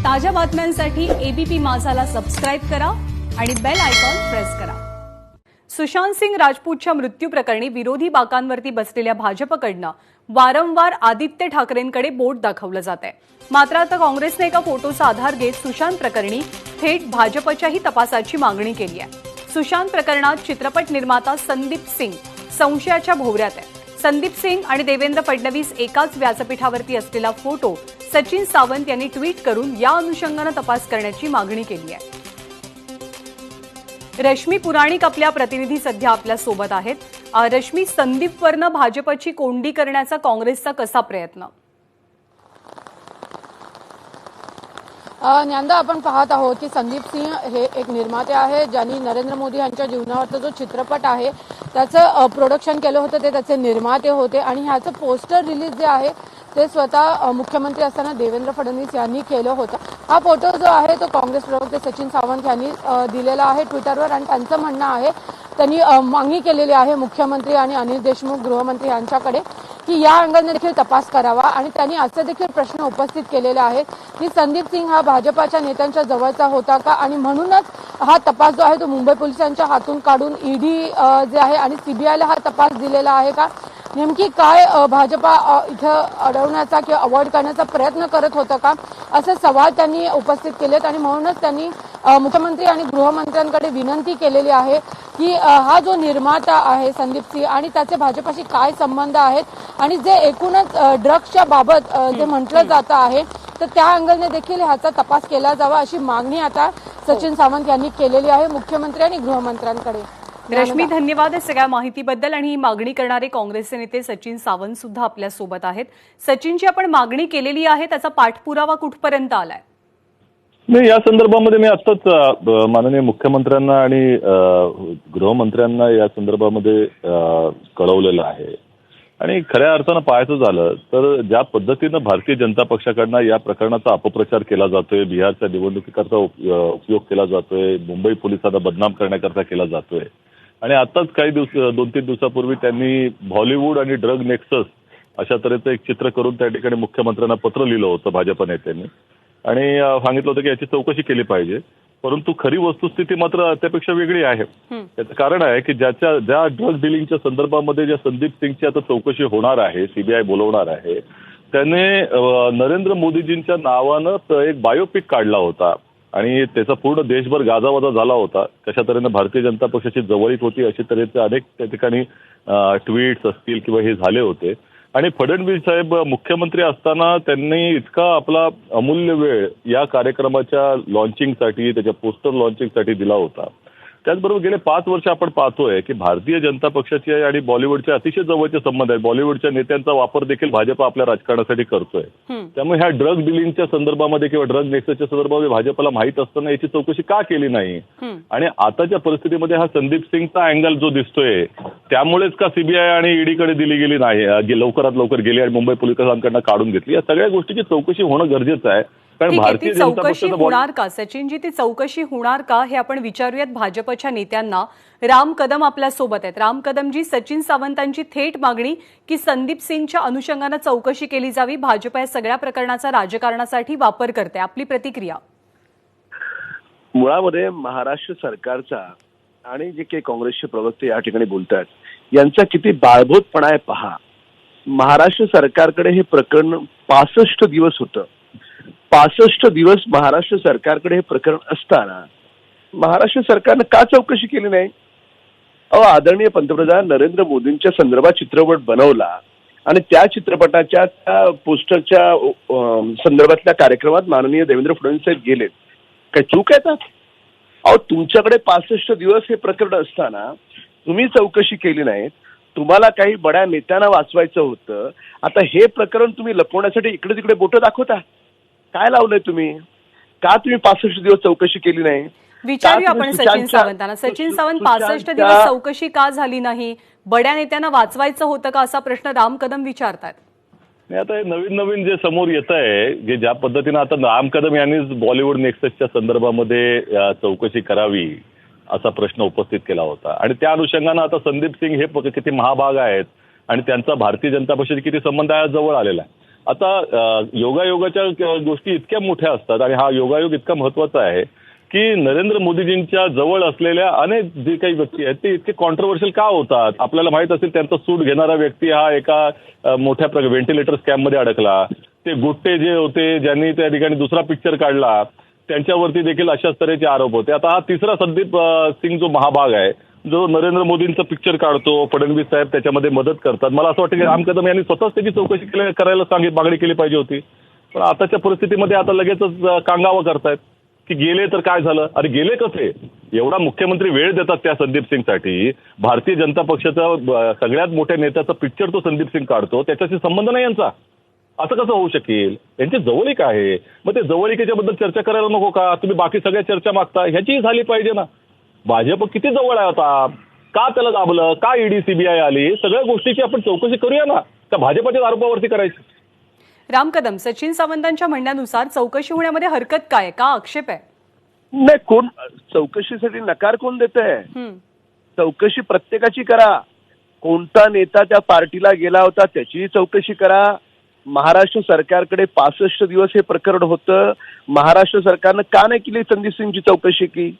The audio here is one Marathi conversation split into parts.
ताज्या बातम्यांसाठी एबीपी माझाला सबस्क्राइब करा आणि बेल आयकॉन प्रेस करा। सुशांत सिंग राजपूतच्या मृत्यू प्रकरणी विरोधी बाकांवरती बसलेल्या भाजपकडनं वारंवार आदित्य ठाकरेंकडे बोट दाखवलं जात आहे। मात्र आता काँग्रेसने एका फोटोचा आधार घेत सुशांत प्रकरणी थेट भाजपच्याही तपासाची मागणी केली आहे। सुशांत प्रकरणात चित्रपट निर्माता संदीप सिंग संशयाच्या भोवऱ्यात आहे। संदीप सिंग आणि देवेंद्र फडणवीस एकाच व्यासपीठावरती असलेला फोटो सचिन सावंत यांनी ट्विट करून या अनुषंगाने तपास करण्याची मागणी केली आहे। रश्मी पुराणिक आपल्या प्रतिनिधी सध्या आपल्या सोबत आहेत। रश्मी, संदीपवरनं भाजपची कोंडी करण्याचा काँग्रेसचा कसा प्रयत्न? ज्ञानदा, आपण पाहत आहोत की संदीप सिंह हे एक निर्माते आहे ज्यांनी नरेंद्र मोदी यांच्या जीवनावरचा जो चित्रपट आहे त्याचं प्रोडक्शन केलं होतं, ते त्याचे निर्माते होते आणि ह्याचं पोस्टर रिलीज जे आहे ते स्वतः मुख्यमंत्री असताना देवेंद्र फडणवीस यांनी केलं होतं। हा फोटो जो आहे तो काँग्रेस प्रवक्ते सचिन सावंत यांनी दिलेला आहे ट्विटरवर आणि त्यांचं म्हणणं आहे, त्यांनी मागणी केलेली आहे मुख्यमंत्री आणि अनिल देशमुख गृहमंत्री यांच्याकडे की या अंगाने देखील तपास करावा आणि त्यांनी असे देखील प्रश्न उपस्थित केलेले आहेत की संदीप सिंग हा भाजपाच्या नेत्यांच्या जवळचा होता का आणि म्हणूनच हा तपास जो आहे तो मुंबई पोलिसांच्या हातून काढून ईडी जे आहे आणि सीबीआयला हा तपास दिलेला आहे का, नेमकी काय भाजपा इथं अडवण्याचा किंवा अवॉइड करण्याचा प्रयत्न करत होतं का, असे सवाल त्यांनी उपस्थित केलेत आणि म्हणूनच त्यांनी मुख्यमंत्री आणि गृहमंत्र्यांकडे विनंती केलेली आहे की हा जो निर्माता आहे संदीप सिंह आणि त्याचे भाजपाशी काय संबंध आहेत आणि जे एकूणच ड्रग्सच्या बाबत जे म्हटलं जातं आहे तर त्या अँगलने देखील ह्याचा तपास केला जावा अशी मागणी आता सचिन सावंत यांनी केलेली आहे मुख्यमंत्री आणि गृहमंत्र्यांकडे। रश्मी, धन्यवाद सगळ्या माहितीबद्दल। आणि ही मागणी करणारे काँग्रेसचे नेते सचिन सावंत सुद्धा आपल्या सोबत आहेत। सचिनची आपण मागणी केलेली आहे, त्याचा पाठपुरावा कुठपर्यंत आलाय? नाही, या संदर्भामध्ये मी आत्ताच माननीय मुख्यमंत्र्यांना आणि गृहमंत्र्यांना या संदर्भामध्ये कळवलेलं आहे आणि खऱ्या अर्थानं पाहायचं झालं तर ज्या पद्धतीनं भारतीय जनता पक्षाकडनं या प्रकरणाचा अपप्रचार केला जातोय, बिहारच्या निवडणुकीकरता उपयोग केला जातोय, मुंबई पोलिसांना बदनाम करण्याकरता केला जातोय आणि आताच काही 2-3 दिवसापूर्वी त्यांनी बॉलिवूड आणि ड्रग नेक्सस अशा तऱ्हेचं एक चित्र करून त्या ठिकाणी मुख्यमंत्र्यांना पत्र लिहिलं होतं भाजप नेत्यांनी आणि सांगितलं होतं की याची चौकशी केली पाहिजे, परंतु खरी वस्तुस्थिती मात्र त्यापेक्षा वेगळी आहे। त्याचं कारण आहे की ज्या ड्रग डिलिंगच्या संदर्भामध्ये ज्या संदीप सिंगची आता चौकशी होणार आहे, सीबीआय बोलवणार आहे, त्याने नरेंद्र मोदीजींच्या नावानं एक बायोपिक काढला होता आणि त्याचा पूर्ण देशभर गाजावाजा झाला होता। कशा तऱ्हेनं भारतीय जनता पक्षाची जवळीक होती अशा तऱ्हेचे अनेक त्या ठिकाणी ट्विट्स असतील किंवा हे झाले होते आणि फडणवीस साहेब मुख्यमंत्री असताना त्यांनी इतका आपला अमूल्य वेळ या कार्यक्रमाच्या लॉन्चिंगसाठी, त्याच्या पोस्टर लॉन्चिंगसाठी दिला होता। त्याचबरोबर गेले 5 वर्ष आपण पाहतोय की भारतीय जनता पक्षाची आणि बॉलिवूडचे अतिशय जवळचे संबंध आहेत। बॉलिवूडच्या नेत्यांचा वापर देखील भाजप आपल्या राजकारणासाठी करतोय। त्यामुळे ह्या ड्रग डिलिंगच्या संदर्भामध्ये किंवा ड्रग नेक्ससच्या संदर्भामध्ये भाजपला माहीत असताना याची चौकशी का केली नाही आणि आताच्या परिस्थितीमध्ये हा संदीप सिंगचा अँगल जो दिसतोय त्यामुळेच का सीबीआय आणि ईडीकडे दिली गेली नाही, लवकरात लवकर गेली आणि मुंबई पोलिसांकडनं काढून घेतली, या सगळ्या गोष्टीची चौकशी होणं गरजेचं आहे। भारतीय चौकशी होणार का सचिनजी, ती चौकशी होणार का हे आपण विचारूयात भाजपच्या नेत्यांना। राम कदम आपल्या सोबत आहेत। राम कदमजी, सचिन सावंतांची थेट मागणी की संदीप सिंगच्या अनुषंगाने चौकशी केली जावी, भाजप या सगळ्या प्रकरणाचा राजकारणासाठी वापर करते, आपली प्रतिक्रिया? मुळामध्ये महाराष्ट्र सरकारचा आणि जे काही काँग्रेसचे प्रवक्ते या ठिकाणी बोलतात यांचा किती बाळबोधपणा आहे पहा। महाराष्ट्र सरकारकडे हे प्रकरण 65 दिवस होतं। 65 दिवस महाराष्ट्र सरकारकडे हे प्रकरण असताना महाराष्ट्र सरकारनं का चौकशी केली नाही? आदरणीय पंतप्रधान नरेंद्र मोदींच्या संदर्भात चित्रपट बनवला आणि त्या चित्रपटाच्या त्या पोस्टरच्या संदर्भातल्या कार्यक्रमात माननीय देवेंद्र फडणवीस साहेब गेलेत, काय चूक आहे त्यात? तुमच्याकडे 65 दिवस हे प्रकरण असताना तुम्ही चौकशी केली नाही, तुम्हाला काही बड्या नेत्यांना वाचवायचं होतं, आता हे प्रकरण तुम्ही लपवण्यासाठी इकडे तिकडे बोटं दाखवता, काय लावलंय तुम्ही? का तुम्ही 65 दिवस चौकशी केली नाही? विचारूया आपण सचिन सावंतांना। सचिन सावंत, 65 दिवस चौकशी का झाली नाही? बड्या नेत्यांना वाचवायचं होतं का, असा प्रश्न राम कदम विचारतात। आता नवीन जे समोर येत आहे, जे ज्या पद्धतीनं आता राम कदम यांनीच बॉलिवूड नेक्ससच्या संदर्भामध्ये चौकशी करावी असा प्रश्न उपस्थित केला होता आणि त्या अनुषंगानं आता संदीप सिंग हे किती महाभाग आहेत आणि त्यांचा भारतीय जनता पक्षाशी किती संबंध आहे जवळ आलेला आहे। आता योगायोगाच्या गोष्टी इतक्या मोठ्या असतात आणि हा योगायोग इतका महत्वाचा आहे की नरेंद्र मोदीजींच्या जवळ असलेल्या अनेक जे काही व्यक्ती आहेत ते इतके कॉन्ट्रोवर्शियल का होतात. आपल्याला माहित असेल त्यांचा सूट घेणारा व्यक्ती हा एका मोठ्या व्हेंटिलेटर स्कॅममध्ये अडकला. ते गुट्टे जे होते ज्यांनी त्या ठिकाणी दुसरा पिक्चर काढला त्यांच्यावरती देखील अशाच तऱ्हेचे आरोप होते. आता हा तिसरा संदीप सिंग जो महाभाग आहे जो नरेंद्र मोदींचा पिक्चर काढतो, फडणवीस साहेब त्याच्यामध्ये मदत करतात. मला असं वाटतं की राम कदम यांनी स्वतःच त्याची चौकशी करायला मागणी केली पाहिजे होती. पण आताच्या परिस्थितीमध्ये आता लगेचच कांगावं करतायत की गेले तर काय झालं. अरे गेले कसे. एवढा मुख्यमंत्री वेळ देतात त्या संदीप सिंगसाठी. भारतीय जनता पक्षाचा सगळ्यात मोठ्या नेत्याचा पिक्चर तो संदीप सिंग काढतो, त्याच्याशी संबंध नाही यांचा. असं कसं होऊ शकेल. यांची जवळीक आहे. मग ते जवळीकेच्या बद्दल चर्चा करायला नको का. तुम्ही बाकी सगळ्या चर्चा मागता ह्याचीही झाली पाहिजे ना. भाजप किती जवळ आहे आता. का त्याला दाबलं, का ईडी सीबीआय आली, सगळ्या गोष्टीची आपण चौकशी करूया ना. त्या भाजपच्या आरोपावरती करायची. राम कदम, सचिन सावंतांच्या म्हणण्यानुसार चौकशी होण्यामध्ये हरकत काय, का आक्षेप आहे? नाही, कोण चौकशीसाठी नकार कोण देत आहे. चौकशी प्रत्येकाची करा. कोणता नेता त्या पार्टीला गेला होता त्याचीही चौकशी करा. महाराष्ट्र सरकारकडे 65 दिवस हे प्रकरण होतं. महाराष्ट्र सरकारनं का नाही केली संदीप सिंगची चौकशी की.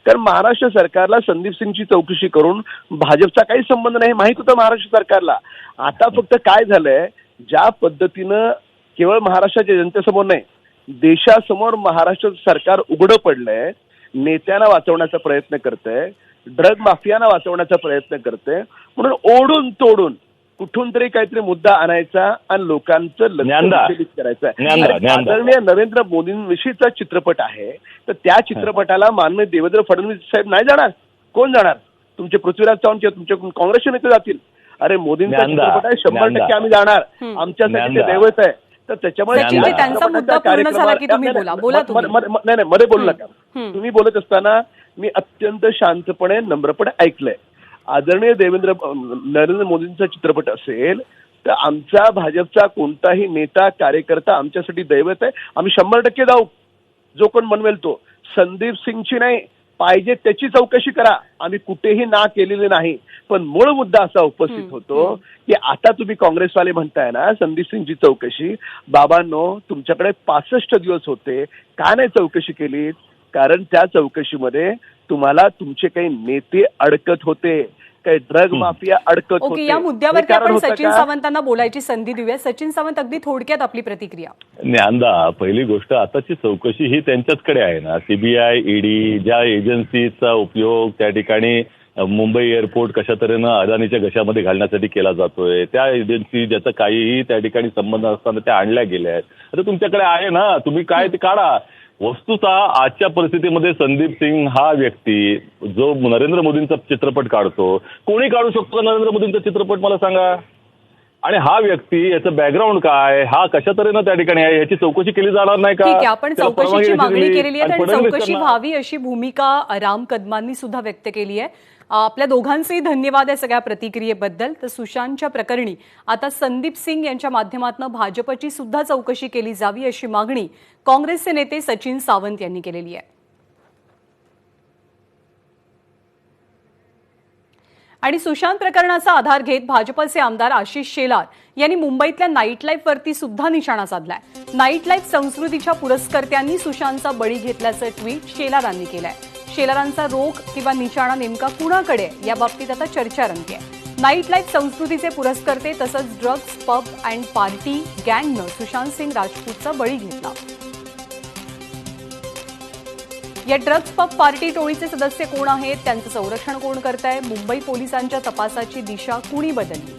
कारण महाराष्ट्र सरकारला संदीप सिंगची चौकशी करून भाजपचा काही संबंध नाही माहित होतं महाराष्ट्र सरकारला. आता फक्त काय झालंय, ज्या पद्धतीनं केवळ महाराष्ट्राच्या जनतेसमोर नाही देशासमोर महाराष्ट्र सरकार उघडं पडलंय, नेत्यांना वाचवण्याचा प्रयत्न करतंय, ड्रग माफियांना वाचवण्याचा प्रयत्न करतंय, म्हणून ओढून तोडून कुठून तरी काहीतरी मुद्दा आणायचा आणि लोकांचं लक्ष केंद्रित करायचं. आदरणीय नरेंद्र मोदींविषयीचा चित्रपट आहे तर त्या चित्रपटाला माननीय देवेंद्र फडणवीस साहेब नाही जाणार. कोण जाणार. तुमचे पृथ्वीराज चव्हाण किंवा तुमचे काँग्रेसचे नेते जातील. अरे मोदींचा चित्रपट आहे, 100% आम्ही जाणार. आमच्यासाठी ते दैवत आहे. तर त्याच्यामुळे त्यांचा मुद्दा पूर्ण झाला की तुम्ही बोला नाही मध्ये बोलू नका. तुम्ही बोलत असताना मी अत्यंत शांतपणे नम्रपणे ऐकलंय. आदरणीय नरेंद्र मोदींचा चित्रपट असेल तर आमचा भाजपचा कोणताही नेता कार्यकर्ता आमच्यासाठी दैवत आहे. आम्ही 100% जाऊ. जो कोण बनवेल तो. संदीप सिंगची नाही, पाहिजे त्याची चौकशी करा. आम्ही कुठेही ना केलेली नाही. पण मूळ मुद्दा असा उपस्थित होतो की आता तुम्ही काँग्रेसवाले म्हणताय ना संदीप सिंगची चौकशी. बाबांनो, तुमच्याकडे 65 दिवस होते, का नाही चौकशी केली. कारण त्या चौकशीमध्ये तुम्हाला तुमचे काही नेते अडकत होते, काही ड्रग माफिया अडकत होते. या मुद्द्यावरती आपण सचिन सावंतांना बोलायची संधी देऊया. सचिन सावंत, अगदी थोडक्यात आपली प्रतिक्रिया. ज्ञानदा, पहिली गोष्ट आताची चौकशी ही त्यांच्याचकडे आहे ना. सीबीआय, ईडी ज्या एजन्सीचा उपयोग त्या ठिकाणी मुंबई एअरपोर्ट कशा तऱ्हेनं अदानीच्या घशामध्ये घालण्यासाठी केला जातोय, त्या एजन्सी ज्याचा काहीही त्या ठिकाणी संबंध असताना त्या आणल्या गेल्या आहेत. आता तुमच्याकडे आहे ना, तुम्ही काय ते काढा. वस्तुतः आजच्या परिस्थितीमध्ये संदीप सिंग हा व्यक्ती जो नरेंद्र मोदींचा चित्रपट काढतो, कोणी काढू शकतो नरेंद्र मोदींचा चित्रपट मला सांगा. आणि हा व्यक्ती याचं बॅकग्राऊंड काय, हा कशा तऱ्हेनं त्या ठिकाणी आहे याची चौकशी केली जाणार नाही का. ठीक आहे, आपण चौकशीची मागणी केलेली आहे आणि चौकशी व्हावी अशी भूमिका राम कदमांनी सुद्धा व्यक्त केली आहे. आपल्या दोघांचेही धन्यवाद आहे सगळ्या प्रतिक्रियेबद्दल. तर सुशांतच्या प्रकरणी आता संदीप सिंग यांच्या माध्यमातून भाजपची सुद्धा चौकशी केली जावी अशी मागणी काँग्रेसचे नेते सचिन सावंत यांनी केलेली आहे. आणि सुशांत प्रकरणाचा आधार घेत भाजपचे आमदार आशिष शेलार यांनी मुंबईतल्या नाईट लाईफवरती सुद्धा निशाणा साधलाय. नाईट लाईफ संस्कृतीच्या पुरस्कर्त्यांनी सुशांतचा बळी घेतल्याचं ट्विट शेलारांनी केलंय. शेलारांचा रोख किंवा निशाणा नेमका कुणाकडे या बाबतीत आता चर्चा रंगतेय. नाईट लाईफ संस्कृतीचे पुरस्कर्ते तसंच ड्रग्ज पब अँड पार्टी गँगनं सुशांत सिंग राजपूतचा बळी घेतला. या ड्रग्ज पब पार्टी टोळीचे सदस्य कोण आहेत, त्यांचं संरक्षण कोण करतंय, मुंबई पोलिसांच्या तपासाची दिशा कुणी बदलली.